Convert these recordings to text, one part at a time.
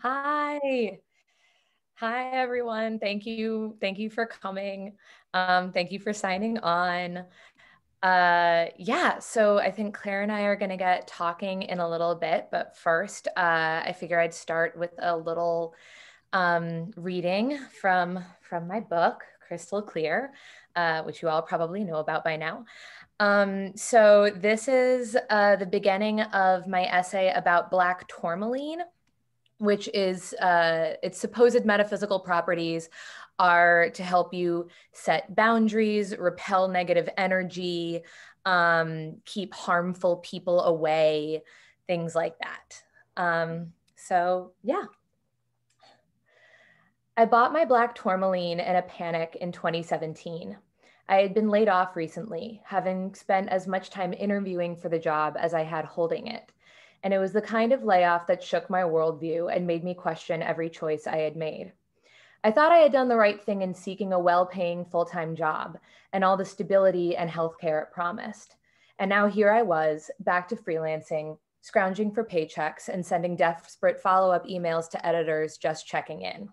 Hi. Hi, everyone. Thank you. Thank you for coming. Thank you for signing on. Yeah, so I think Claire and I are going to get talking in a little bit, but first, I figure I'd start with a little reading from my book, Crystal Clear, which you all probably know about by now. So this is the beginning of my essay about Black Tourmaline, which is its supposed metaphysical properties are to help you set boundaries, repel negative energy, keep harmful people away, things like that. So yeah. I bought my black tourmaline in a panic in 2017. I had been laid off recently, having spent as much time interviewing for the job as I had holding it. And it was the kind of layoff that shook my worldview and made me question every choice I had made. I thought I had done the right thing in seeking a well-paying full-time job and all the stability and healthcare it promised. And now here I was, back to freelancing, scrounging for paychecks and sending desperate follow-up emails to editors just checking in.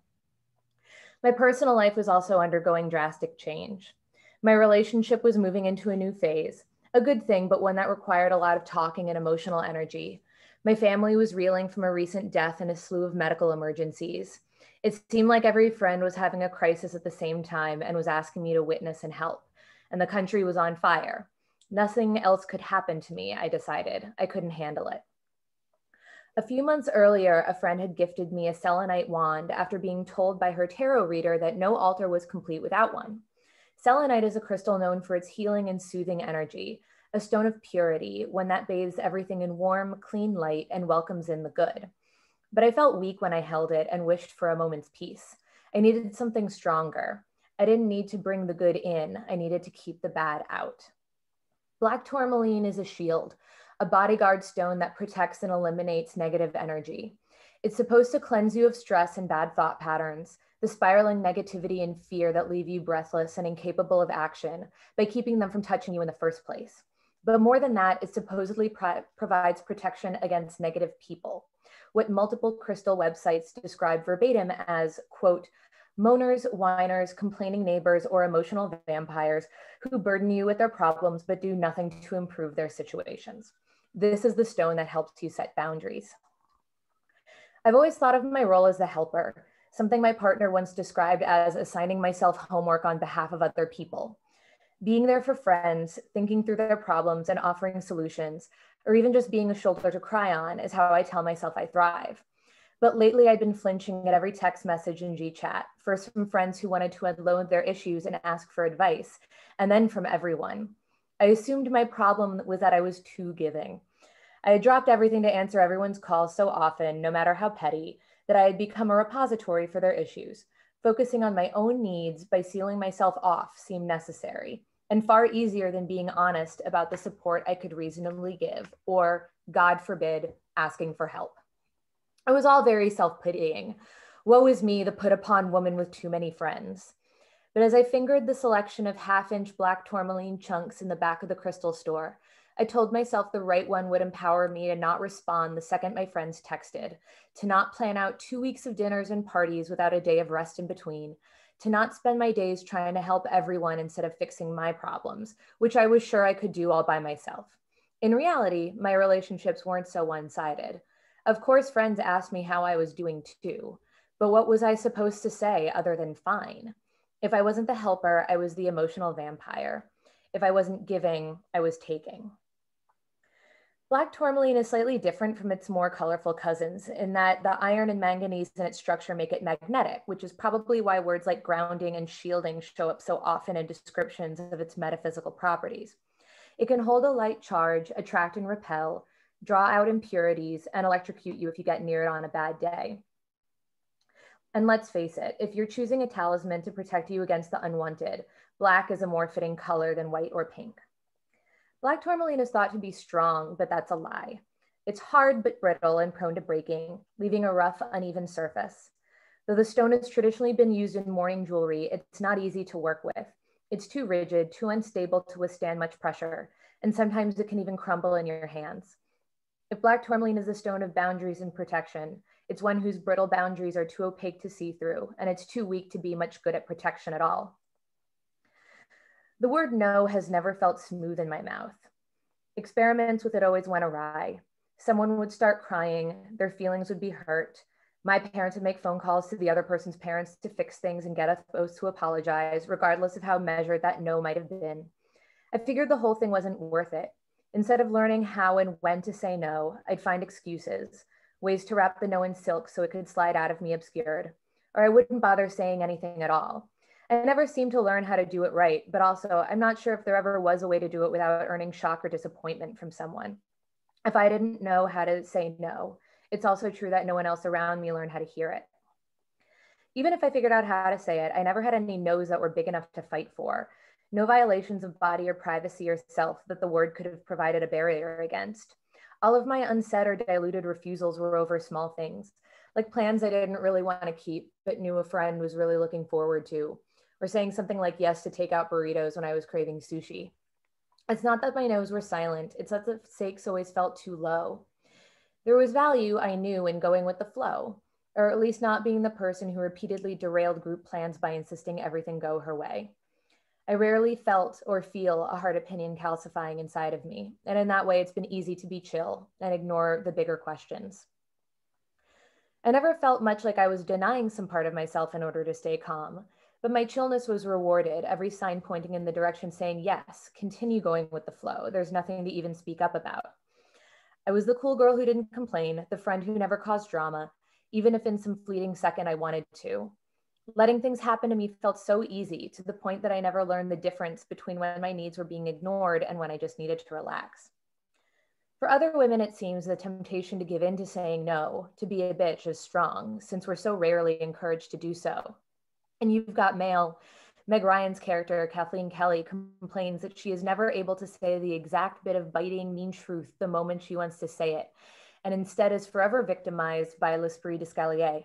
My personal life was also undergoing drastic change. My relationship was moving into a new phase, a good thing, but one that required a lot of talking and emotional energy. My family was reeling from a recent death and a slew of medical emergencies. It seemed like every friend was having a crisis at the same time and was asking me to witness and help. And the country was on fire. Nothing else could happen to me, I decided. I couldn't handle it. A few months earlier, a friend had gifted me a Selenite Wand after being told by her tarot reader that no altar was complete without one. Selenite is a crystal known for its healing and soothing energy, a stone of purity, one that bathes everything in warm, clean light and welcomes in the good. But I felt weak when I held it and wished for a moment's peace. I needed something stronger. I didn't need to bring the good in. I needed to keep the bad out. Black tourmaline is a shield, a bodyguard stone that protects and eliminates negative energy. It's supposed to cleanse you of stress and bad thought patterns, the spiraling negativity and fear that leave you breathless and incapable of action by keeping them from touching you in the first place. But more than that, it supposedly provides protection against negative people, what multiple crystal websites describe verbatim as, quote, moaners, whiners, complaining neighbors, or emotional vampires who burden you with their problems but do nothing to improve their situations. This is the stone that helps you set boundaries. I've always thought of my role as the helper, something my partner once described as assigning myself homework on behalf of other people. Being there for friends, thinking through their problems and offering solutions, or even just being a shoulder to cry on is how I tell myself I thrive. But lately I've been flinching at every text message in GChat, first from friends who wanted to unload their issues and ask for advice, and then from everyone. I assumed my problem was that I was too giving. I had dropped everything to answer everyone's calls so often, no matter how petty, that I had become a repository for their issues. Focusing on my own needs by sealing myself off seemed necessary, and far easier than being honest about the support I could reasonably give, or, God forbid, asking for help. It was all very self-pitying. Woe is me, the put-upon woman with too many friends. But as I fingered the selection of half-inch black tourmaline chunks in the back of the crystal store, I told myself the right one would empower me to not respond the second my friends texted, to not plan out 2 weeks of dinners and parties without a day of rest in between, to not spend my days trying to help everyone instead of fixing my problems, which I was sure I could do all by myself. In reality, my relationships weren't so one-sided. Of course, friends asked me how I was doing too, but what was I supposed to say other than fine? If I wasn't the helper, I was the emotional vampire. If I wasn't giving, I was taking. Black tourmaline is slightly different from its more colorful cousins in that the iron and manganese in its structure make it magnetic, which is probably why words like grounding and shielding show up so often in descriptions of its metaphysical properties. It can hold a light charge, attract and repel, draw out impurities, and electrocute you if you get near it on a bad day. And let's face it, if you're choosing a talisman to protect you against the unwanted, black is a more fitting color than white or pink. Black tourmaline is thought to be strong, but that's a lie. It's hard but brittle and prone to breaking, leaving a rough, uneven surface. Though the stone has traditionally been used in mourning jewelry, it's not easy to work with. It's too rigid, too unstable to withstand much pressure, and sometimes it can even crumble in your hands. If black tourmaline is a stone of boundaries and protection, It's one whose brittle boundaries are too opaque to see through, and it's too weak to be much good at protection at all. The word no has never felt smooth in my mouth. Experiments with it always went awry. Someone would start crying, their feelings would be hurt. My parents would make phone calls to the other person's parents to fix things and get us both to apologize, regardless of how measured that no might have been. I figured the whole thing wasn't worth it. Instead of learning how and when to say no, I'd find excuses, ways to wrap the no in silk so it could slide out of me obscured, or I wouldn't bother saying anything at all. I never seemed to learn how to do it right, but also I'm not sure if there ever was a way to do it without earning shock or disappointment from someone. If I didn't know how to say no, it's also true that no one else around me learned how to hear it. Even if I figured out how to say it, I never had any no's that were big enough to fight for. No violations of body or privacy or self that the word could have provided a barrier against. All of my unsaid or diluted refusals were over small things, like plans I didn't really want to keep, but knew a friend was really looking forward to, or saying something like yes to take out burritos when I was craving sushi. It's not that my no's were silent, it's that the stakes always felt too low. There was value, I knew, in going with the flow, or at least not being the person who repeatedly derailed group plans by insisting everything go her way. I rarely felt or feel a hard opinion calcifying inside of me, and in that way it's been easy to be chill and ignore the bigger questions. I never felt much like I was denying some part of myself in order to stay calm, but my chillness was rewarded, every sign pointing in the direction saying, yes, continue going with the flow. There's nothing to even speak up about. I was the cool girl who didn't complain, the friend who never caused drama, even if in some fleeting second I wanted to. Letting things happen to me felt so easy, to the point that I never learned the difference between when my needs were being ignored and when I just needed to relax. For other women, it seems the temptation to give in to saying no, to be a bitch, is strong, since we're so rarely encouraged to do so. And You've Got Mail, Meg Ryan's character, Kathleen Kelly, complains that she is never able to say the exact bit of biting, mean truth the moment she wants to say it, and instead is forever victimized by l'esprit d'escalier.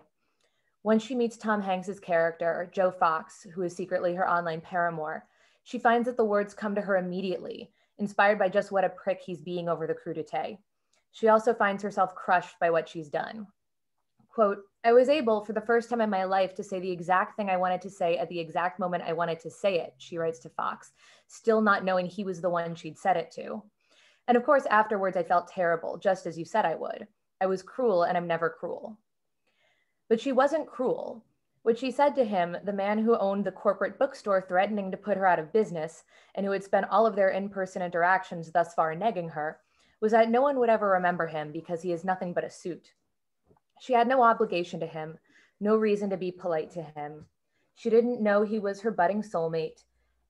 When she meets Tom Hanks's character, Joe Fox, who is secretly her online paramour, she finds that the words come to her immediately, inspired by just what a prick he's being over the crudité. She also finds herself crushed by what she's done. Quote, I was able for the first time in my life to say the exact thing I wanted to say at the exact moment I wanted to say it, she writes to Fox, still not knowing he was the one she'd said it to. And of course, afterwards, I felt terrible, just as you said I would. I was cruel, and I'm never cruel. But she wasn't cruel. What she said to him, the man who owned the corporate bookstore threatening to put her out of business and who had spent all of their in-person interactions thus far negging her, was that no one would ever remember him because he is nothing but a suit. She had no obligation to him, no reason to be polite to him. She didn't know he was her budding soulmate,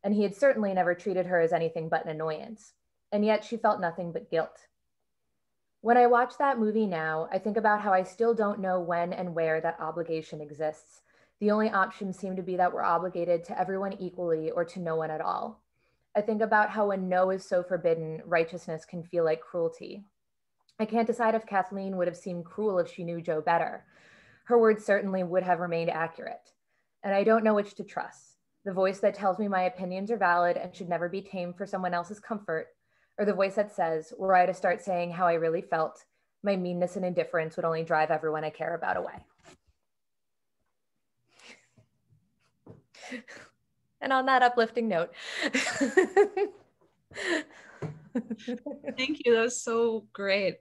and he had certainly never treated her as anything but an annoyance. And yet she felt nothing but guilt. When I watch that movie now, I think about how I still don't know when and where that obligation exists. The only options seem to be that we're obligated to everyone equally or to no one at all. I think about how when no is so forbidden, righteousness can feel like cruelty. I can't decide if Kathleen would have seemed cruel if she knew Joe better. Her words certainly would have remained accurate. And I don't know which to trust. The voice that tells me my opinions are valid and should never be tamed for someone else's comfort, or the voice that says, were I to start saying how I really felt, my meanness and indifference would only drive everyone I care about away. And on that uplifting note. Thank you. That was so great.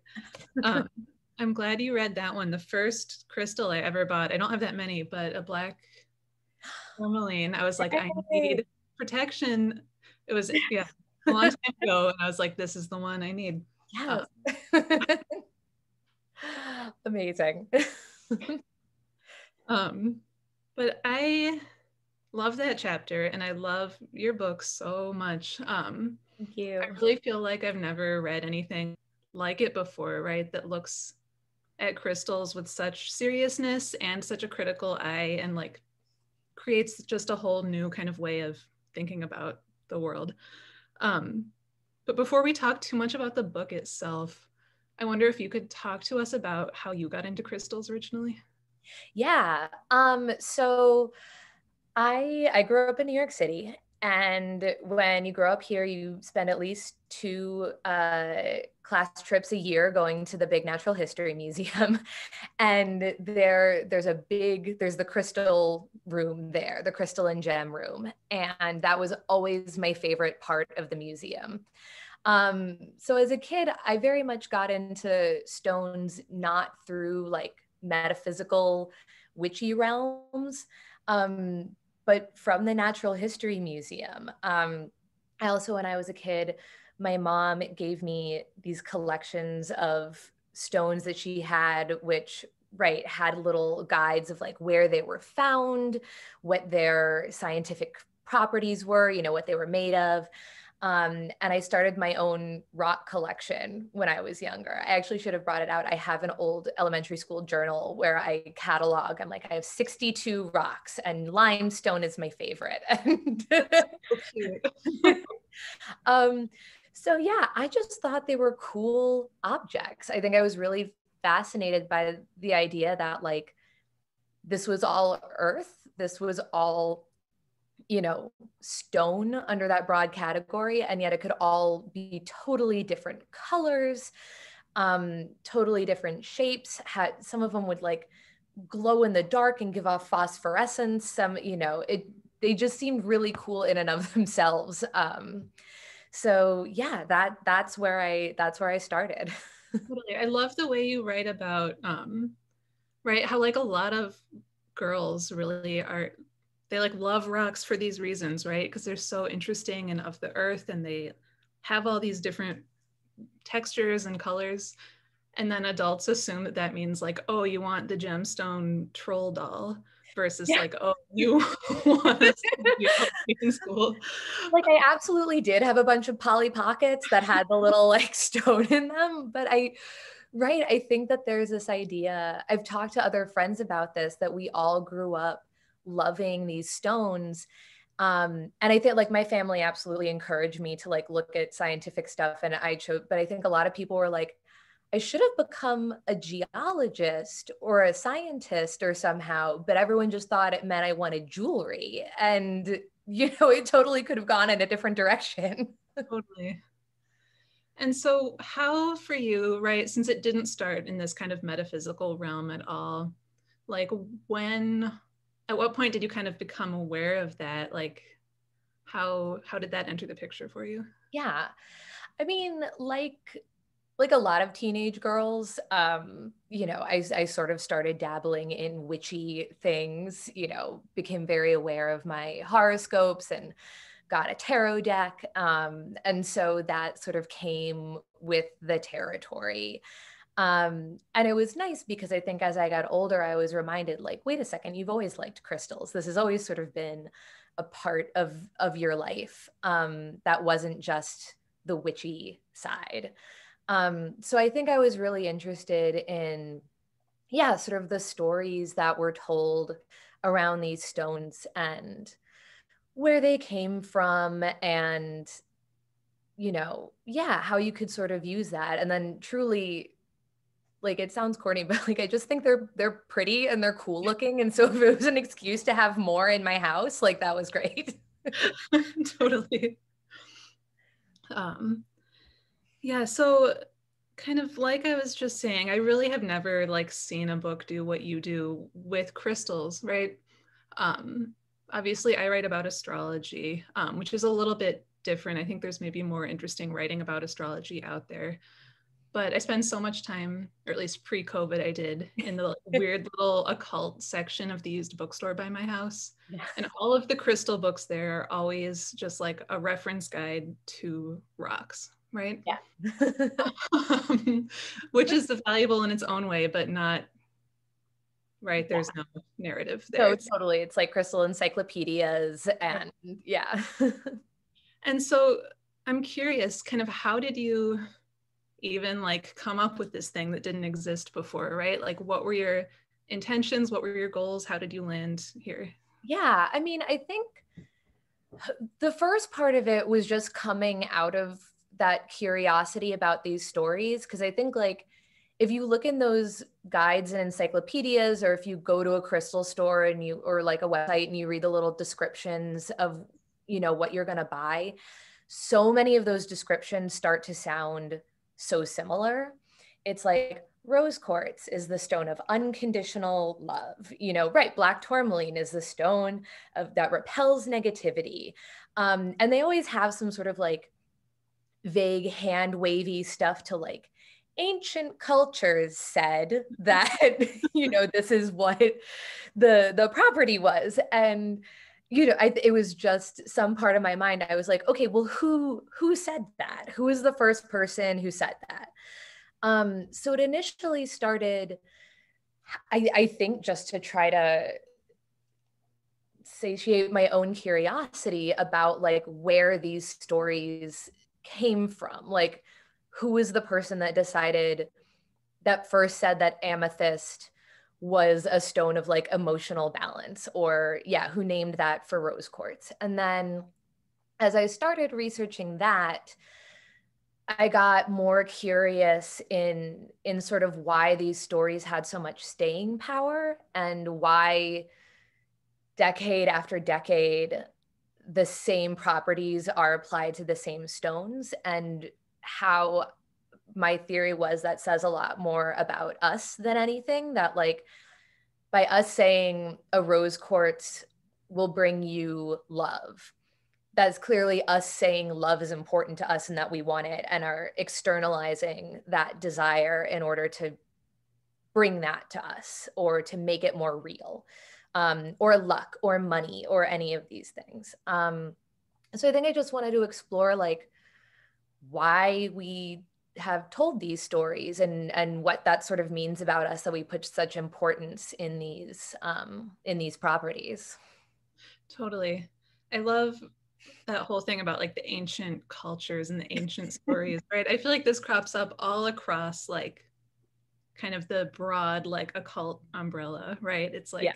I'm glad you read that one. The first crystal I ever bought, I don't have that many, but a black tourmaline. I was like, I need protection. It was, yeah, a long time ago. And I was like, this is the one I need. Yes. Amazing. But I love that chapter and I love your book so much. Thank you. I really feel like I've never read anything like it before, right? That looks at crystals with such seriousness and such a critical eye and like creates just a whole new kind of way of thinking about the world. But before we talk too much about the book itself, I wonder if you could talk to us about how you got into crystals originally. Yeah. So I grew up in New York City, And when you grow up here, you spend at least 2 class trips a year going to the big natural history museum. And there's the crystal room there, the crystal and gem room. And that was always my favorite part of the museum. So as a kid, I very much got into stones, not through like metaphysical witchy realms, but from the Natural History Museum. I also, when I was a kid, my mom gave me these collections of stones that she had, which right had little guides of like where they were found, what their scientific properties were, you know, what they were made of. And I started my own rock collection when I was younger. I actually should have brought it out. I have an old elementary school journal where I catalog. I'm like, I have 62 rocks, and limestone is my favorite. And So cute. so yeah, I just thought they were cool objects. I think I was really fascinated by the idea that like this was all earth. This was all, you know, stone under that broad category, and yet it could all be totally different colors, totally different shapes. Some of them would like glow in the dark and give off phosphorescence. Some, you know, they just seemed really cool in and of themselves. So yeah, that's where I started. Totally. I love the way you write about right, how like a lot of girls really are, they like love rocks for these reasons, right? Because they're so interesting and of the earth, and they have all these different textures and colors. And then adults assume that that means like, oh, you want the gemstone troll doll versus Yeah. like, oh, you want us to be in school. Like I absolutely did have a bunch of Polly Pockets that had the little like stone in them, but I think that there's this idea, I've talked to other friends about this, that we all grew up loving these stones. And I think like my family absolutely encouraged me to like look at scientific stuff, and I chose, but I think a lot of people were like, I should have become a geologist or a scientist or somehow, but everyone just thought it meant I wanted jewelry. And, you know, it totally could have gone in a different direction. Totally. And so, how for you, right, since it didn't start in this kind of metaphysical realm at all, like when, at what point did you kind of become aware of that? Like, how did that enter the picture for you? Yeah. I mean, like a lot of teenage girls, you know, I sort of started dabbling in witchy things, you know, became very aware of my horoscopes and got a tarot deck. And so that sort of came with the territory. And it was nice because I think as I got older, I was reminded like, wait a second, you've always liked crystals. This has always sort of been a part of your life. That wasn't just the witchy side. So I think I was really interested in, yeah, sort of the stories that were told around these stones and where they came from, and, you know, yeah, how you could sort of use that. And then truly, like it sounds corny, but like I just think they're pretty and they're cool looking. And so if it was an excuse to have more in my house, like that was great. Totally. Um, yeah, so kind of like I was just saying, I really have never like seen a book do what you do with crystals, right? Um, Obviously, I write about astrology, which is a little bit different. I think there's maybe more interesting writing about astrology out there. But I spend so much time, or at least pre-COVID, I did, in the weird little occult section of the used bookstore by my house. Yeah. And all of the crystal books there are always just like a reference guide to rocks, right? Yeah. Which is valuable in its own way, but not, right? There's no narrative No, there. totally. It's like crystal encyclopedias and yeah. And so I'm curious, kind of how did you even like come up with this thing that didn't exist before, right? Like what were your intentions? What were your goals? How did you land here? Yeah, I mean, I think the first part of it was just coming out of that curiosity about these stories. Because I think, like, if you look in those guides and encyclopedias, or if you go to a crystal store and you, or like a website and you read the little descriptions of you know, what you're going to buy, so many of those descriptions start to sound so similar. It's like rose quartz is the stone of unconditional love, you know, right? Black tourmaline is the stone of that repels negativity. And they always have some sort of like vague hand wavy stuff to like ancient cultures said that, you know, this is what the property was. And you know, it was just some part of my mind. I was like, okay, well, who said that? Who is the first person who said that? So it initially started, I think, just to try to satiate my own curiosity about like where these stories came from. Like, who was the person that decided, that first said that amethyst was a stone of like emotional balance, or yeah, who named that for rose quartz. And then as I started researching that, I got more curious in sort of why these stories had so much staying power, and why decade after decade the same properties are applied to the same stones, and how my theory was that says a lot more about us than anything. That like by us saying a rose quartz will bring you love, that's clearly us saying love is important to us and that we want it, and are externalizing that desire in order to bring that to us or to make it more real, or luck or money or any of these things. So I think I just wanted to explore like why we have told these stories, and what that sort of means about us, that we put such importance in these properties. Totally. I love that whole thing about like the ancient cultures and the ancient stories, right? I feel like this crops up all across like kind of the broad like occult umbrella, right? It's like Yeah.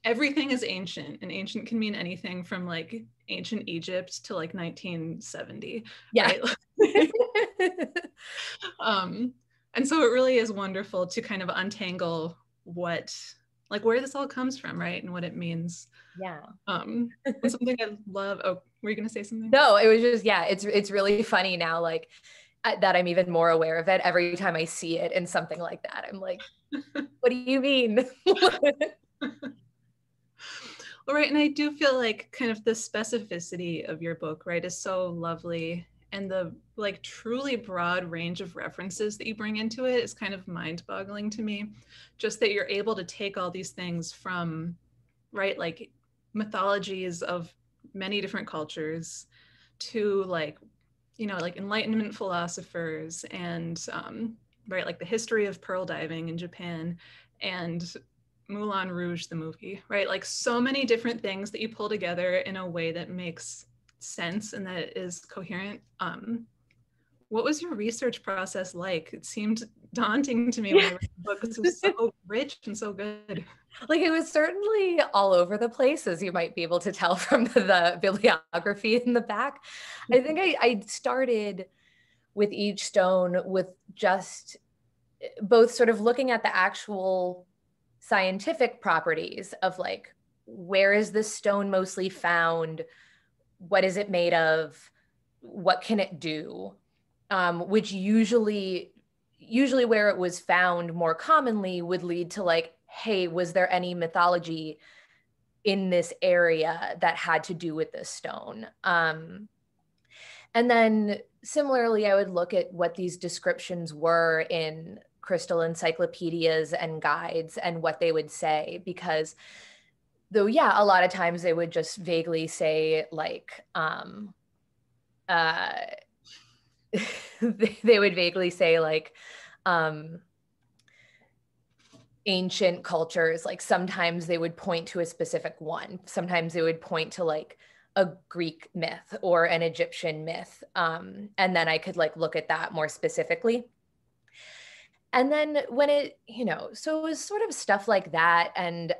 everything is ancient, and ancient can mean anything from like ancient Egypt to like 1970, Yeah. right? And so it really is wonderful to kind of untangle what, like where this all comes from, right? And what it means. Yeah. And something I love, oh, were you gonna say something? No, it was just, yeah, it's really funny now, like that I'm even more aware of it every time I see it in something like that. I'm like, what do you mean? All right, and I do feel like kind of the specificity of your book, right, is so lovely. And the like truly broad range of references that you bring into it is kind of mind-boggling to me. Just that you're able to take all these things from, right, like mythologies of many different cultures to like, you know, like Enlightenment philosophers and right, like the history of pearl diving in Japan and Moulin Rouge, the movie, right? Like so many different things that you pull together in a way that makes sense and that is coherent. What was your research process like? It seemed daunting to me when I read the book because it was so rich and so good. Like, it was certainly all over the place, as you might be able to tell from the bibliography in the back. I think I started with each stone with just both sort of looking at the actual scientific properties of like, where is this stone mostly found? What is it made of? What can it do? Which usually where it was found more commonly would lead to like, hey, was there any mythology in this area that had to do with this stone? And then similarly, I would look at what these descriptions were in crystal encyclopedias and guides and what they would say, because though, yeah, a lot of times they would just vaguely say like, uh, they would vaguely say like, ancient cultures, like sometimes they would point to a specific one. Sometimes they would point to like a Greek myth or an Egyptian myth. And then I could like look at that more specifically. And then when it, you know, so it was sort of stuff like that. And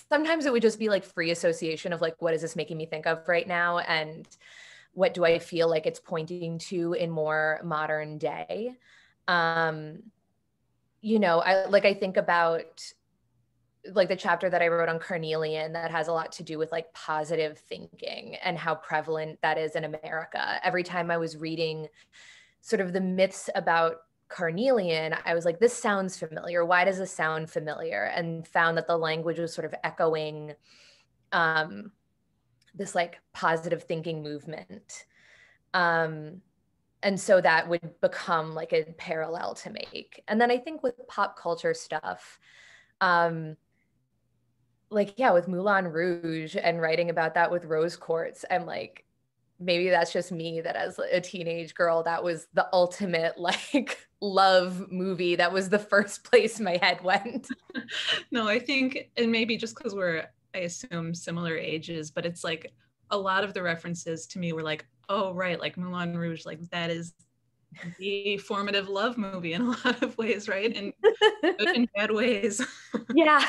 sometimes it would just be like free association of like, what is this making me think of right now? And what do I feel like it's pointing to in more modern day? You know, I think about like the chapter that I wrote on carnelian that has a lot to do with like positive thinking and how prevalent that is in America. Every time I was reading sort of the myths about carnelian, I was like, this sounds familiar. Why does this sound familiar? And found that the language was sort of echoing this like positive thinking movement. And so that would become like a parallel to make. And then I think with pop culture stuff, like, yeah, with Moulin Rouge and writing about that with rose quartz, I'm like, maybe that's just me that as a teenage girl, that was the ultimate like love movie. That was the first place my head went. No, I think, and maybe just because we're, I assume, similar ages, but it's like a lot of the references to me were like, oh, right, like Moulin Rouge, like that is the formative love movie in a lot of ways, right? And good and bad ways. Yeah.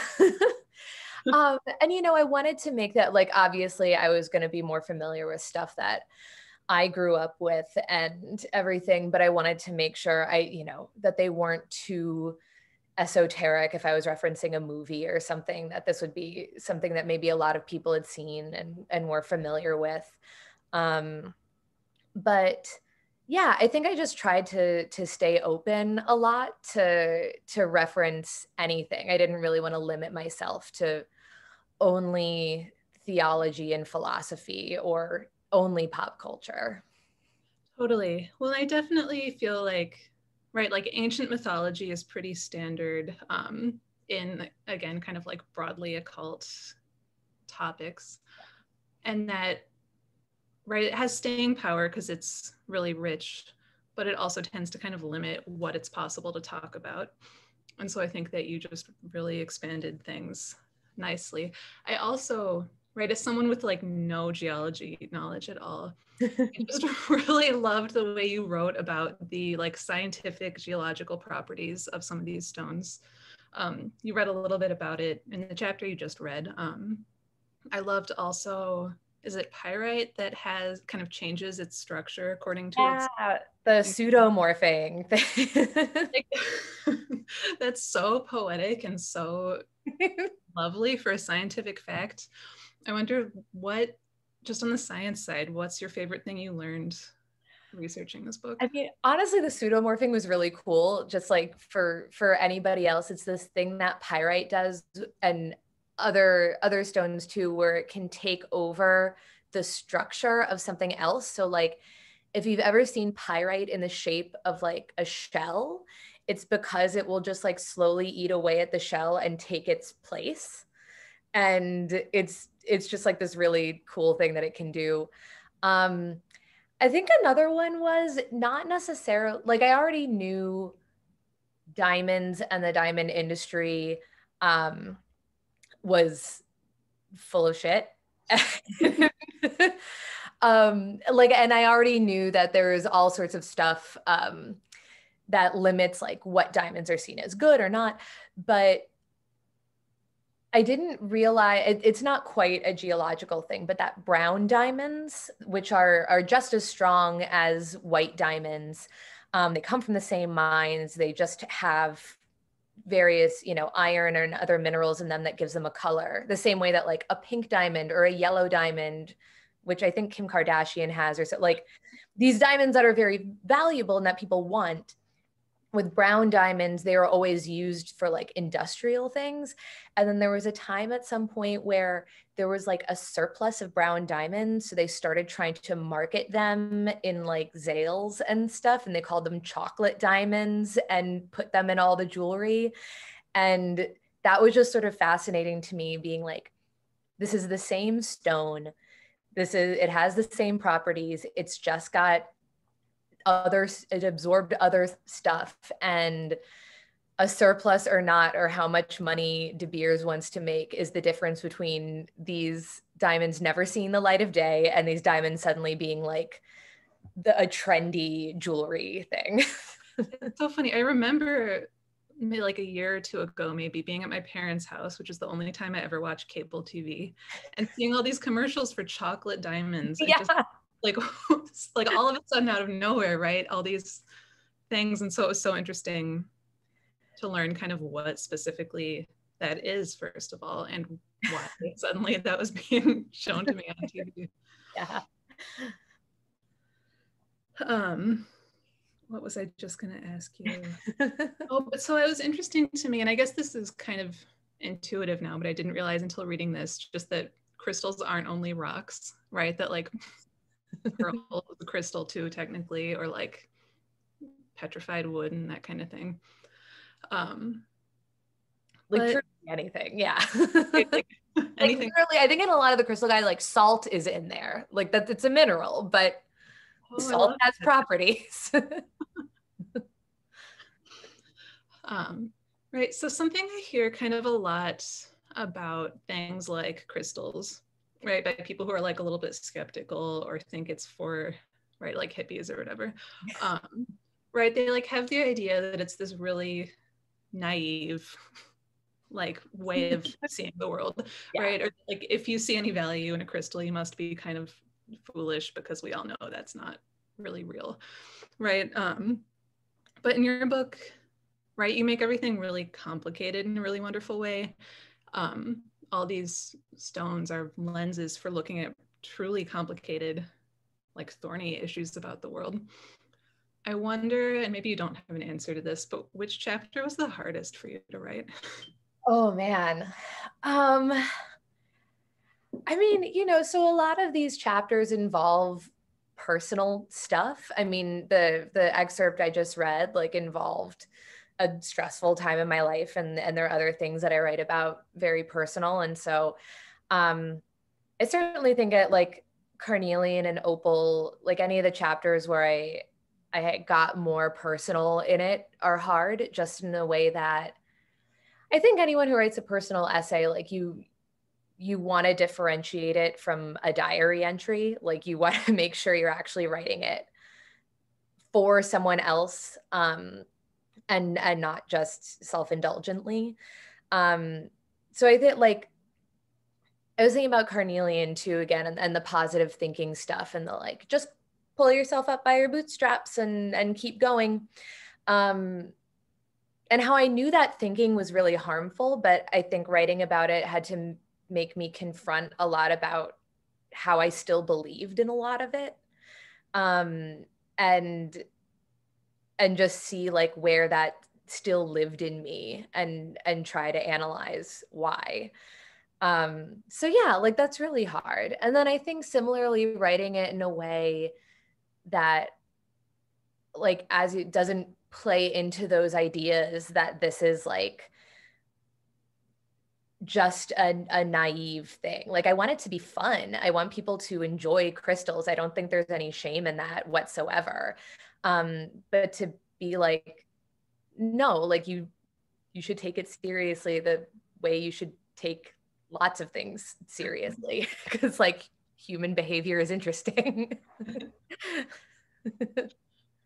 And you know, I wanted to make that like, obviously I was going to be more familiar with stuff that I grew up with and everything, but I wanted to make sure you know, that they weren't too esoteric if I was referencing a movie or something, that this would be something that maybe a lot of people had seen and were familiar with. But yeah, I think I just tried to stay open a lot to reference anything. I didn't really want to limit myself to only theology and philosophy or only pop culture. Totally. Well, I definitely feel like, right, like ancient mythology is pretty standard in, again, kind of like broadly occult topics. And that, right, it has staying power because it's really rich, but it also tends to kind of limit what it's possible to talk about. And so I think that you just really expanded things nicely. I also, right, as someone with like no geology knowledge at all, I just really loved the way you wrote about the like scientific geological properties of some of these stones. You read a little bit about it in the chapter you just read. I loved also, is it pyrite that has kind of changes its structure according to its the pseudomorphing thing. like, that's so poetic and so lovely for a scientific fact. I wonder what, just on the science side, what's your favorite thing you learned researching this book? I mean, honestly, the pseudomorphing was really cool. Just like for anybody else, it's this thing that pyrite does and other stones too, where it can take over the structure of something else. So like if you've ever seen pyrite in the shape of like a shell, it's because it will just like slowly eat away at the shell and take its place. And it's just like this really cool thing that it can do. I think another one was not necessarily like I already knew diamonds and the diamond industry was full of shit. Like, and I already knew that there is all sorts of stuff that limits like what diamonds are seen as good or not. But I didn't realize it's not quite a geological thing, but that brown diamonds, which are just as strong as white diamonds, they come from the same mines. They just have various, you know, iron and other minerals in them that gives them a color. The same way that like a pink diamond or a yellow diamond, which I think Kim Kardashian has, or so, like these diamonds that are very valuable and that people want. With brown diamonds, they were always used for like industrial things. And then there was a time at some point where there was like a surplus of brown diamonds. So they started trying to market them in like Zales and stuff. And they called them chocolate diamonds and put them in all the jewelry. And that was just sort of fascinating to me, being like, this is the same stone. It has the same properties. It's just got it absorbed other stuff, and a surplus or not, or how much money De Beers wants to make, is the difference between these diamonds never seeing the light of day and these diamonds suddenly being like a trendy jewelry thing. It's so funny. I remember maybe like a year or two ago, maybe being at my parents' house, which is the only time I ever watched cable TV, and seeing all these commercials for chocolate diamonds. Yeah. Just like like all of a sudden out of nowhere, right? All these things. And so it was so interesting to learn kind of what specifically that is, first of all, and why suddenly that was being shown to me on TV. Yeah. What was I just going to ask you? Oh, but so it was interesting to me, and I guess this is kind of intuitive now, but I didn't realize until reading this, just that crystals aren't only rocks, right? That like pearl is a crystal too, technically, or like petrified wood and that kind of thing. Like truly anything, yeah. Like anything. Like literally, I think in a lot of the crystal guide, like salt is in there, like that it's a mineral, but salt has properties. Right, so something I hear kind of a lot about things like crystals, right, by people who are like a little bit skeptical or think it's for, right, like hippies or whatever, right, they like have the idea that it's this really naive like way of seeing the world, right? Or like if you see any value in a crystal, you must be kind of foolish because we all know that's not really real, right? But in your book, right, you make everything really complicated in a really wonderful way. All these stones are lenses for looking at truly complicated, like thorny issues about the world. I wonder, and maybe you don't have an answer to this, but which chapter was the hardest for you to write? Oh man. I mean, you know, so a lot of these chapters involve personal stuff. I mean, the excerpt I just read like involved a stressful time in my life, and there are other things that I write about very personal. And so I certainly think at like carnelian and opal, like any of the chapters where I got more personal in it are hard, just in a way that I think anyone who writes a personal essay, like you want to differentiate it from a diary entry. Like you want to make sure you're actually writing it for someone else, and not just self-indulgently. So I think like I was thinking about carnelian too again, and the positive thinking stuff, and the like just pull yourself up by your bootstraps and keep going. And how I knew that thinking was really harmful, but I think writing about it had to make me confront a lot about how I still believed in a lot of it. And just see like where that still lived in me, and try to analyze why. So yeah, like that's really hard. And then I think similarly writing it in a way that like as it doesn't play into those ideas that this is like just a naive thing. Like I want it to be fun. I want people to enjoy crystals. I don't think there's any shame in that whatsoever. But to be like, no, like you should take it seriously the way you should take lots of things seriously, because like human behavior is interesting.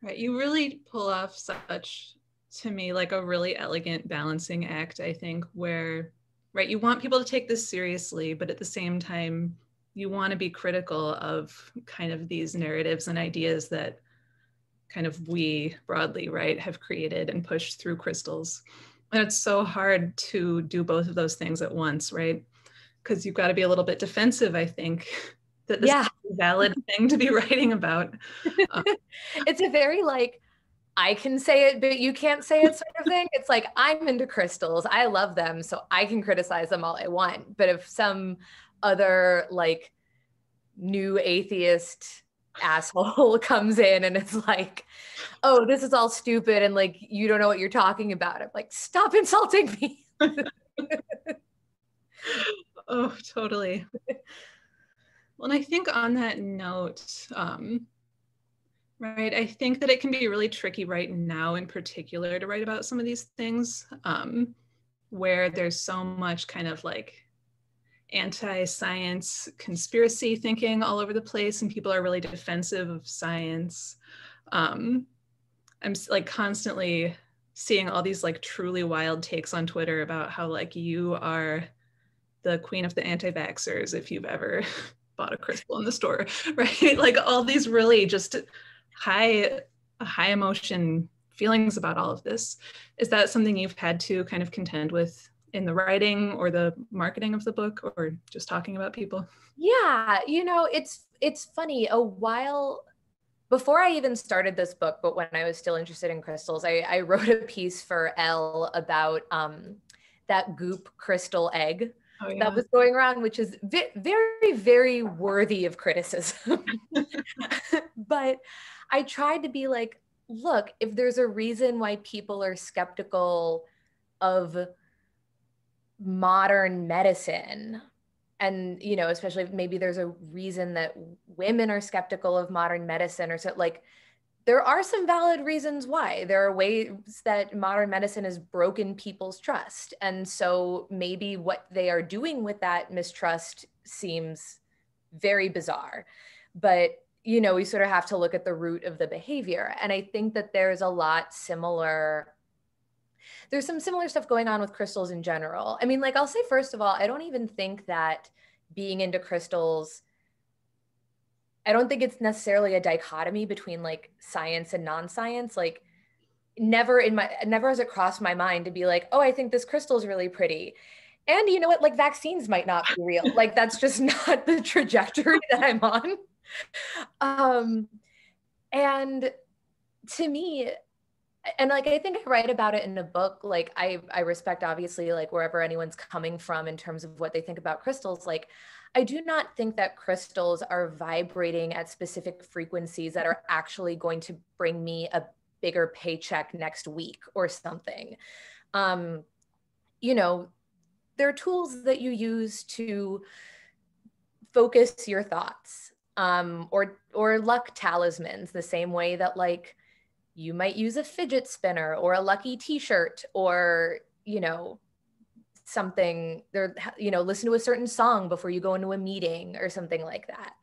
Right, you really pull off such, to me, like a really elegant balancing act, I think, where, right, you want people to take this seriously, but at the same time, you want to be critical of kind of these narratives and ideas that kind of we broadly, right, have created and pushed through crystals. And it's so hard to do both of those things at once, right? Because you've got to be a little bit defensive, I think, that this is a valid thing to be writing about. It's a very like, I can say it, but you can't say it sort of thing. It's like, I'm into crystals. I love them, so I can criticize them all I want. But if some other like new atheist asshole comes in and it's like, oh, this is all stupid and like, you don't know what you're talking about, I'm like, stop insulting me. Oh, totally. Well, and I think on that note, right, I think that it can be really tricky right now in particular to write about some of these things, where there's so much kind of like anti-science conspiracy thinking all over the place, and people are really defensive of science. I'm like constantly seeing all these like truly wild takes on Twitter about how like you are the queen of the anti-vaxxers if you've ever bought a crystal in the store, right? Like all these really just high emotion feelings about all of this. Is that something you've had to kind of contend with in the writing or the marketing of the book, or just talking about people? Yeah, you know, it's funny. A while before I even started this book, but when I was still interested in crystals, I wrote a piece for Elle about that goop crystal egg Oh that yeah. was going around, which is very, very worthy of criticism. But I tried to be like, look, if there's a reason why people are skeptical of modern medicine, and you know, especially maybe there's a reason that women are skeptical of modern medicine, or so, like, there are some valid reasons why. There are ways that modern medicine has broken people's trust, and so maybe what they are doing with that mistrust seems very bizarre. But you know, we sort of have to look at the root of the behavior, and I think that there's some similar stuff going on with crystals in general. I mean, like, I'll say, first of all, I don't even think that being into crystals, I don't think it's necessarily a dichotomy between like science and non-science. Like, never has it crossed my mind to be like, oh, I think this crystal is really pretty. And you know what? Like, vaccines might not be real. Like, that's just not the trajectory that I'm on. And to me, and like, I think I write about it in a book. Like, I respect, obviously, like, wherever anyone's coming from in terms of what they think about crystals. Like, I do not think that crystals are vibrating at specific frequencies that are actually going to bring me a bigger paycheck next week or something. um you know, they're tools that you use to focus your thoughts, or luck talismans, the same way that, like, you might use a fidget spinner or a lucky t-shirt, or, you know, something there, you know, listen to a certain song before you go into a meeting or something like that.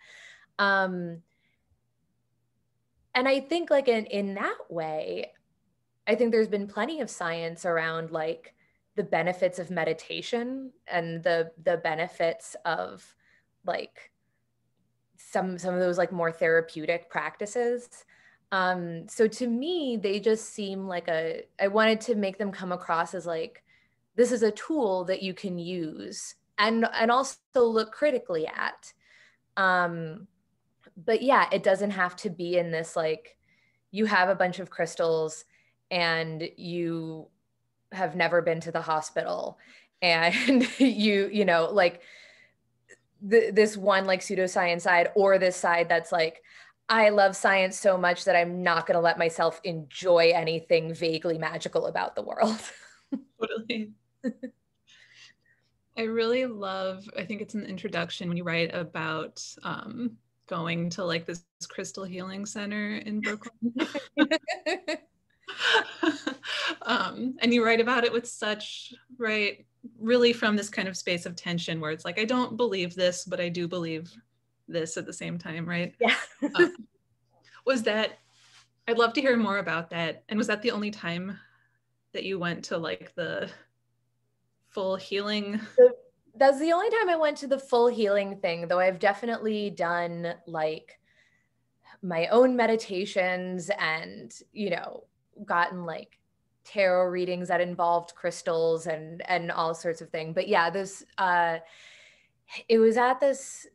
um and I think, like, in that way, I think there's been plenty of science around, like, the benefits of meditation and the benefits of, like, some of those, like, more therapeutic practices. So to me, they just seem like I wanted to make them come across as like, this is a tool that you can use and also look critically at. Um, but yeah, it doesn't have to be in this, like, you have a bunch of crystals and you have never been to the hospital, and you know, like, this one, like, pseudoscience side, or this side that's like, I love science so much that I'm not going to let myself enjoy anything vaguely magical about the world. Totally. I really love, I think it's an introduction when you write about going to like this crystal healing center in Brooklyn. And you write about it with such, right, really from this kind of space of tension where it's like, I don't believe this, but I do believe this at the same time, right? Yeah. Was that, I'd love to hear more about that. And was that the only time that you went to like the full healing? That's the only time I went to the full healing thing, though I've definitely done, like, my own meditations and, you know, gotten, like, tarot readings that involved crystals and all sorts of things. But yeah, this it was at this,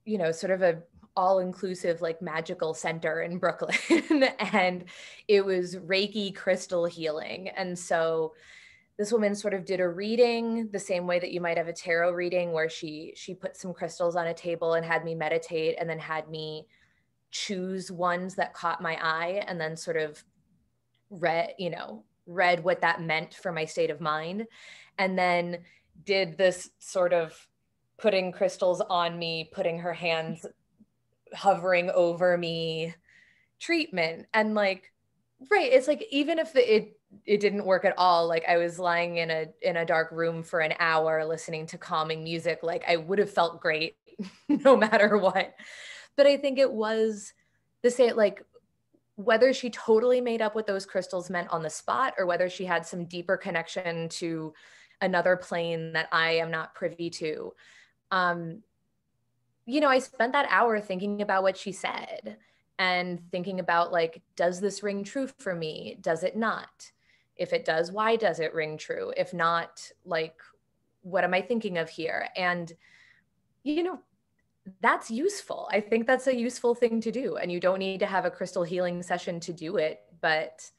you know, sort of a all-inclusive, like, magical center in Brooklyn. And it was Reiki crystal healing. And so this woman sort of did a reading the same way that you might have a tarot reading, where she put some crystals on a table and had me meditate, and then had me choose ones that caught my eye, and then sort of read what that meant for my state of mind, and then did this sort of putting crystals on me, putting her hands hovering over me treatment. And, like, right, it's like, even if it didn't work at all, like, I was lying in a dark room for an hour listening to calming music, like, I would have felt great no matter what. But I think it was the same, like, whether she totally made up what those crystals meant on the spot, or whether she had some deeper connection to another plane that I am not privy to. um you know, I spent that hour thinking about what she said, and thinking about, like, does this ring true for me? Does it not? If it does, why does it ring true? If not, like, what am I thinking of here? And, you know, that's useful. I think that's a useful thing to do. And you don't need to have a crystal healing session to do it. But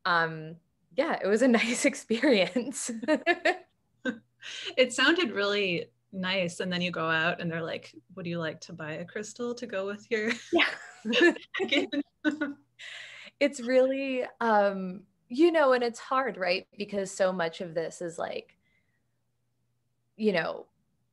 yeah, it was a nice experience. It sounded really nice. And then you go out and they're like, would you like to buy a crystal to go with your Yeah. It's really, you know, and it's hard, right? Because so much of this is like, you know,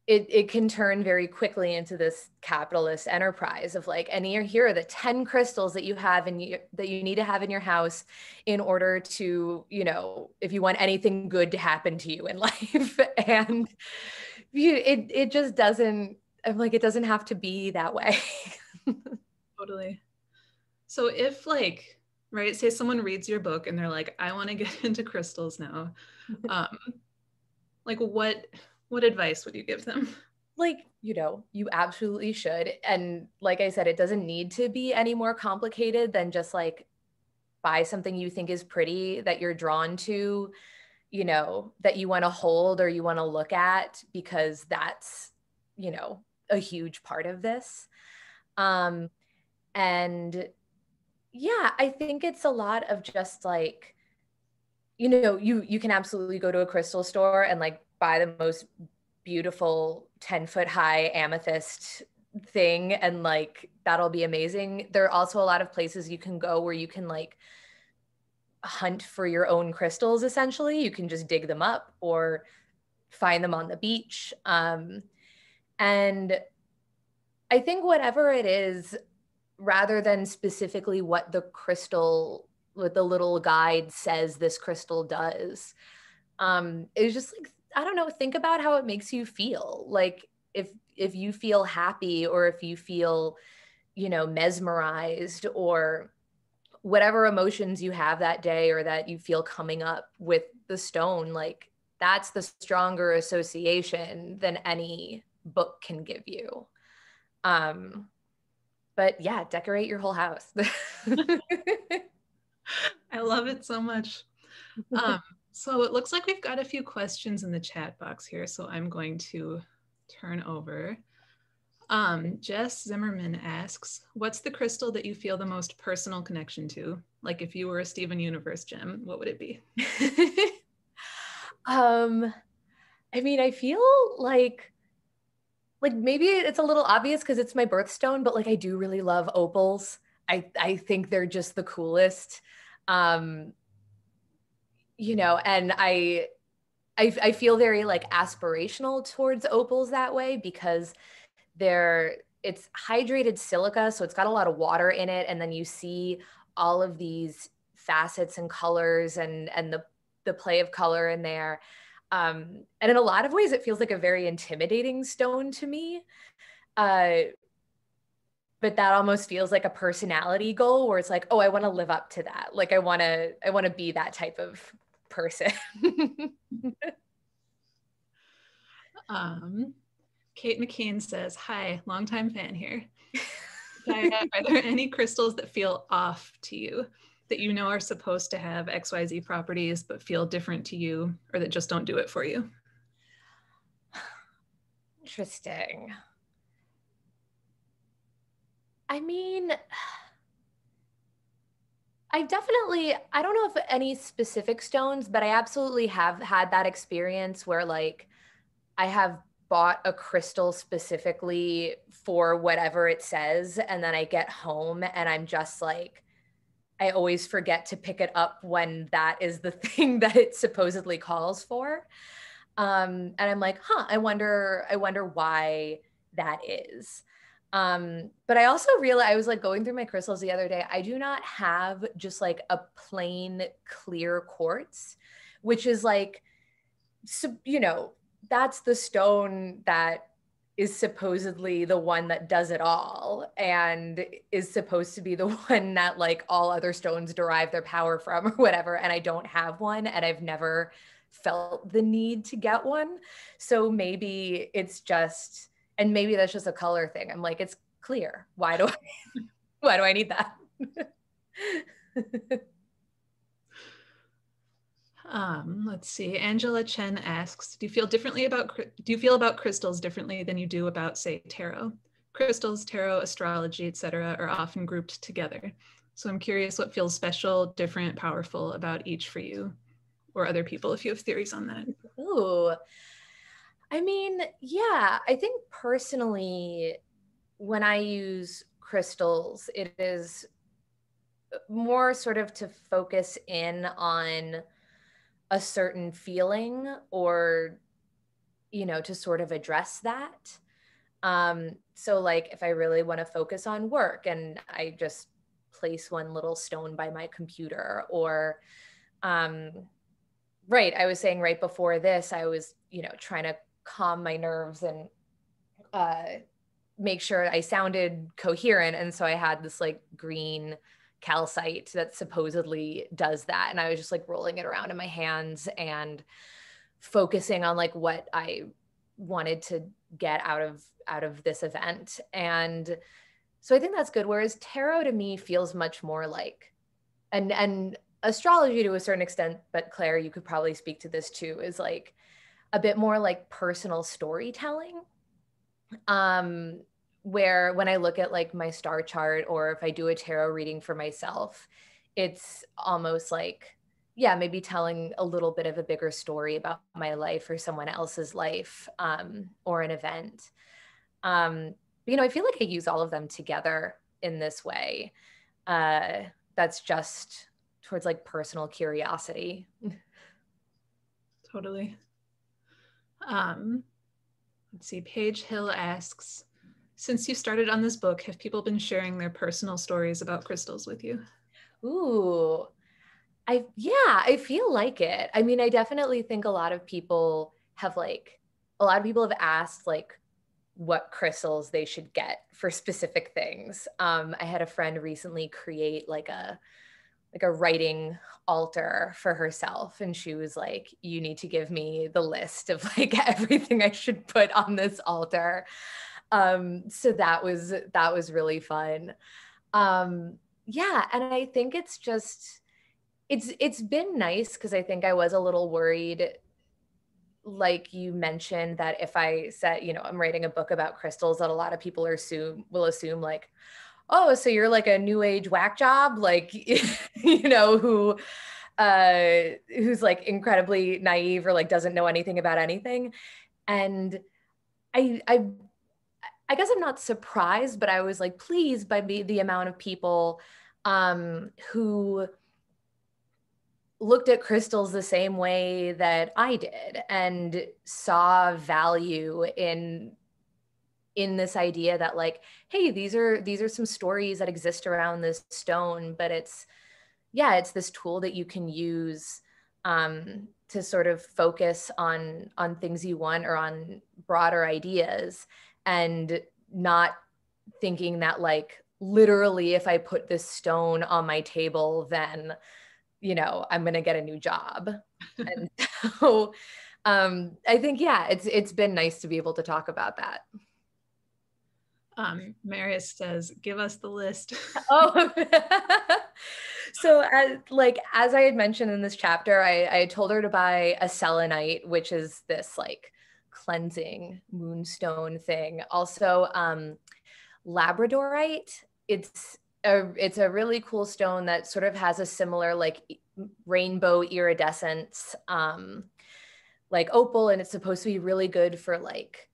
it can turn very quickly into this capitalist enterprise of like, and here are the 10 crystals that you have and that you need to have in your house in order to, you know, if you want anything good to happen to you in life. And it just doesn't, I'm like, it doesn't have to be that way. Totally. So if like, right, say someone reads your book and they're like, I want to get into crystals now. Like what advice would you give them? Like, you know, you absolutely should. And like I said, it doesn't need to be any more complicated than just like buy something you think is pretty that you're drawn to, you know, that you want to hold or you want to look at, because that's, you know, a huge part of this. Um, and yeah, I think it's a lot of just like, you know, you can absolutely go to a crystal store and like buy the most beautiful 10-foot high amethyst thing, and like that'll be amazing. There are also a lot of places you can go where you can like hunt for your own crystals. Essentially, you can just dig them up or find them on the beach. And I think whatever it is, rather than specifically what the crystal, what the little guide says this crystal does, it's just like, I don't know, think about how it makes you feel. Like if you feel happy, or if you feel, you know, mesmerized, or whatever emotions you have that day or that you feel coming up with the stone, like that's the stronger association than any book can give you. Um, but yeah, decorate your whole house. I love it so much. So it looks like we've got a few questions in the chat box here, so I'm going to turn over. Jess Zimmerman asks, what's the crystal that you feel the most personal connection to? Like if you were a Steven Universe gem, what would it be? I mean, I feel like maybe it's a little obvious because it's my birthstone, but like I do really love opals. I think they're just the coolest. Um, you know, and I feel very like aspirational towards opals that way, because they're, it's hydrated silica, so it's got a lot of water in it, and then you see all of these facets and colors and the play of color in there. And in a lot of ways, it feels like a very intimidating stone to me. Uh, but that almost feels like a personality goal where it's like, oh, I want to live up to that. Like I want to be that type of person. Kate McKean says, hi, longtime fan here. Jaya, are there any crystals that feel off to you, that you know are supposed to have XYZ properties but feel different to you, or that just don't do it for you? Interesting. I mean, I don't know if any specific stones, but I absolutely have had that experience where like I have bought a crystal specifically for whatever it says, and then I get home and I'm just like, I always forget to pick it up when that is the thing that it supposedly calls for. And I'm like, huh, I wonder why that is. But I also realized, I was like going through my crystals the other day, I do not have just like a plain clear quartz, which is like, so, you know, that's the stone that is supposedly the one that does it all and is supposed to be the one that like all other stones derive their power from or whatever. And I don't have one, and I've never felt the need to get one. So maybe it's just, and maybe that's just a color thing. I'm like, it's clear. Why do I need that? Let's see. Angela Chen asks, do you feel about crystals differently than you do about, say, tarot? Crystals, tarot, astrology, etc., are often grouped together. So I'm curious what feels special, different, powerful about each for you or other people, if you have theories on that. Ooh, I mean, yeah, I think personally, when I use crystals, it is more sort of to focus in on a certain feeling or, to sort of address that. So like if I really want to focus on work and I just place one little stone by my computer or, um, right, I was saying right before this, I was, trying to calm my nerves and uh, make sure I sounded coherent. And so I had this like green calcite that supposedly does that. And I was just like rolling it around in my hands and focusing on like what I wanted to get out of this event. And so I think that's good. Whereas tarot to me feels much more like, and astrology to a certain extent, but Claire, you could probably speak to this too, is like a bit more like personal storytelling. Um, where when I look at like my star chart or if I do a tarot reading for myself, it's almost like, yeah, maybe telling a little bit of a bigger story about my life or someone else's life, or an event. I feel like I use all of them together in this way. Uh, that's just towards like personal curiosity. Totally. Let's see, Paige Hill asks, since you started on this book, have people been sharing their personal stories about crystals with you? Ooh, I feel like it. I mean, I definitely think a lot of people have asked like what crystals they should get for specific things. I had a friend recently create like a writing altar for herself, and she was like, you need to give me the list of like everything I should put on this altar. So that was really fun. Yeah, and I think it's been nice because I think I was a little worried, like you mentioned, that if I said, I'm writing a book about crystals, that a lot of people will assume like, oh, so you're like a new age whack job, like, who's like incredibly naive or like doesn't know anything about anything. And I I guess I'm not surprised, but I was like pleased by the amount of people who looked at crystals the same way that I did and saw value in this idea that like, hey, these are some stories that exist around this stone, but it's this tool that you can use, to sort of focus on things you want or on broader ideas, and not thinking that like literally if I put this stone on my table, then I'm going to get a new job. And so I think, yeah, it's been nice to be able to talk about that. Marius says, give us the list. Oh, so as I had mentioned in this chapter, I told her to buy a selenite, which is this like cleansing moonstone thing. Also, labradorite. It's a really cool stone that sort of has a similar like rainbow iridescence, like opal, and it's supposed to be really good for like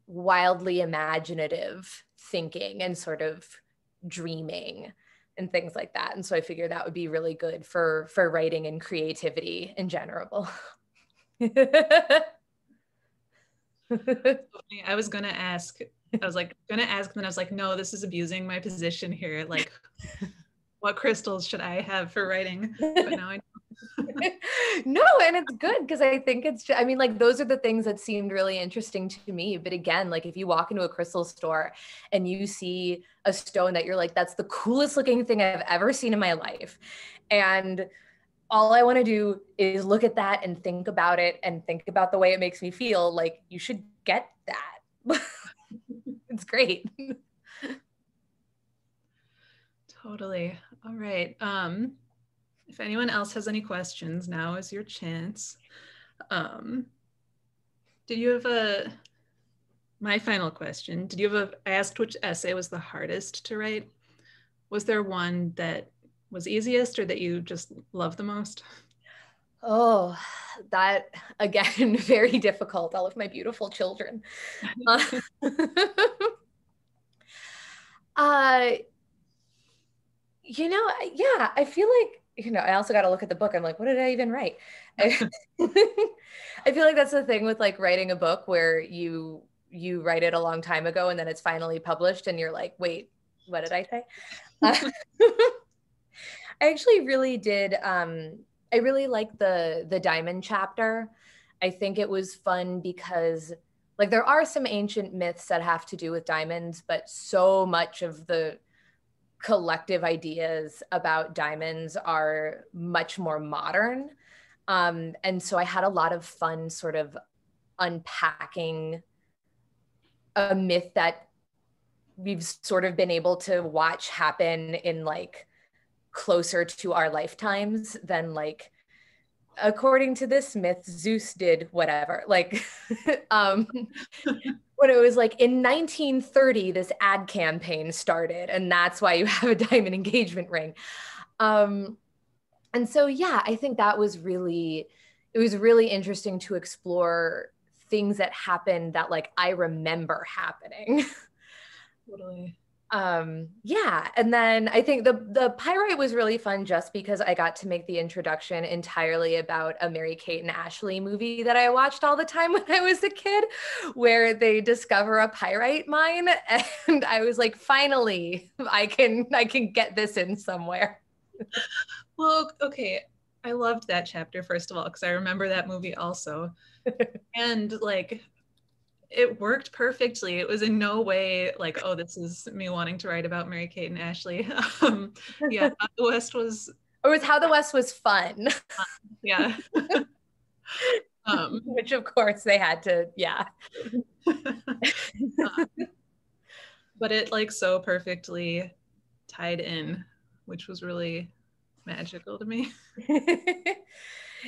wildly imaginative thinking and sort of dreaming and things like that. And so I figured that would be really good for writing and creativity in general. I was gonna ask, and then I was like, no, this is abusing my position here. Like, what crystals should I have for writing? But now I No, and it's good because I think I mean, like, those are the things that seemed really interesting to me. But again, like, if you walk into a crystal store and you see a stone that you're like, that's the coolest looking thing I've ever seen in my life, and all I want to do is look at that and think about it and think about the way it makes me feel, like, you should get that. It's great. Totally. All right. if anyone else has any questions, now is your chance. Did you have my final question, I asked which essay was the hardest to write. Was there one that was easiest or that you just love the most? Oh, that again, very difficult. All of my beautiful children. Uh, yeah, I feel like, I also got to look at the book. I'm like, what did I even write? I feel like that's the thing with like writing a book where you write it a long time ago and then it's finally published and you're like, wait, what did I say? I actually really did. I really liked the diamond chapter. I think it was fun because like there are some ancient myths that have to do with diamonds, but so much of the collective ideas about diamonds are much more modern. And so I had a lot of fun sort of unpacking a myth that we've sort of been able to watch happen in like closer to our lifetimes than like, according to this myth, Zeus did whatever. Like, when it was like in 1930, this ad campaign started, and that's why you have a diamond engagement ring. And so, yeah, I think it was really interesting to explore things that happened that like I remember happening. Totally. Yeah, and then I think the pyrite was really fun just because I got to make the introduction entirely about a Mary-Kate and Ashley movie that I watched all the time when I was a kid, where they discover a pyrite mine, and I was like, finally, I can get this in somewhere. Well, okay, I loved that chapter first of all because I remember that movie also, and like it worked perfectly. It was in no way like, oh, this is me wanting to write about Mary-Kate and Ashley. Yeah, the West was. Or was How the West was fun. Yeah. Which of course they had to, yeah. But it like so perfectly tied in, which was really magical to me.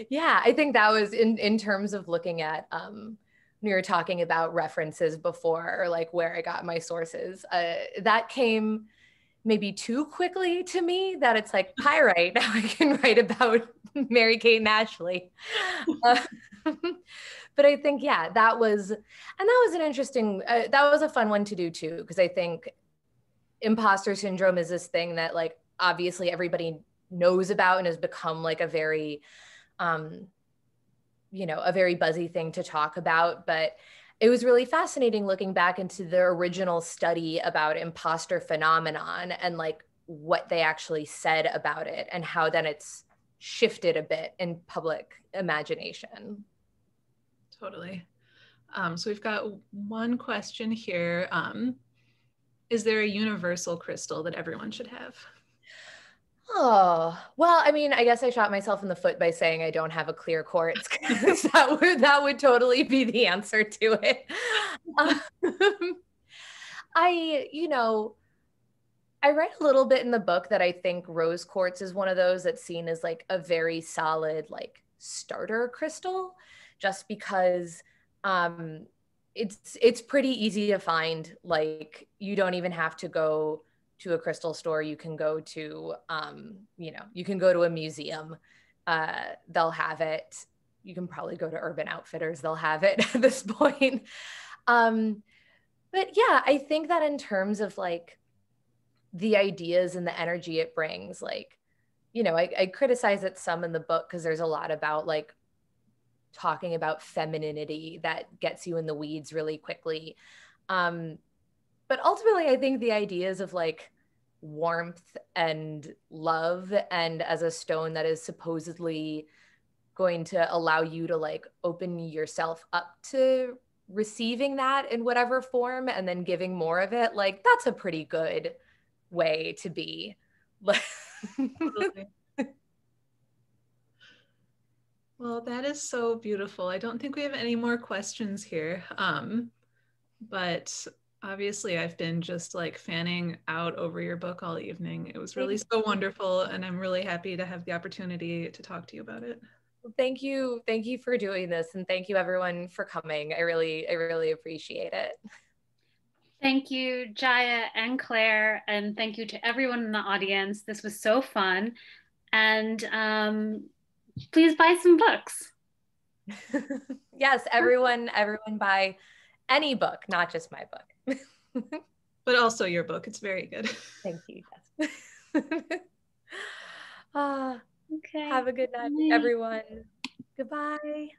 Yeah, I think that was in terms of looking at we were talking about references before, or like where I got my sources. That came maybe too quickly to me that it's like pyrite. Now I can write about Mary-Kate and Ashley. But I think, yeah, that was an interesting, that was a fun one to do too, because I think imposter syndrome is this thing that like obviously everybody knows about and has become like a very a very buzzy thing to talk about. But it was really fascinating looking back into the original study about imposter phenomenon and like what they actually said about it and how then it's shifted a bit in public imagination. Totally. So we've got one question here. Is there a universal crystal that everyone should have? Oh, well, I mean, I guess I shot myself in the foot by saying I don't have a clear quartz, because that would totally be the answer to it. Um, I, I read a little bit in the book that I think rose quartz is one of those that's seen as like a very solid like starter crystal, just because it's pretty easy to find. Like you don't even have to go to a crystal store. You can go to you can go to a museum. They'll have it. You can probably go to Urban Outfitters. They'll have it at this point. But yeah, I think that in terms of like the ideas and the energy it brings, like, I criticize it some in the book because there's a lot about like talking about femininity that gets you in the weeds really quickly. But ultimately, I think the ideas of like warmth and love, and as a stone that is supposedly going to allow you to like open yourself up to receiving that in whatever form and then giving more of it, like that's a pretty good way to be. Well, that is so beautiful. I don't think we have any more questions here. But Obviously, I've been just like fanning out over your book all evening. It was really Thank so you. wonderful, and I'm really happy to have the opportunity to talk to you about it. Thank you. Thank you for doing this. And thank you everyone for coming. I really appreciate it. Thank you, Jaya and Claire, and thank you to everyone in the audience. This was so fun. And please buy some books. Yes, everyone buy any book, not just my book. But also your book. It's very good. Thank you. Yes. Okay. Have a good night, everyone. Goodbye.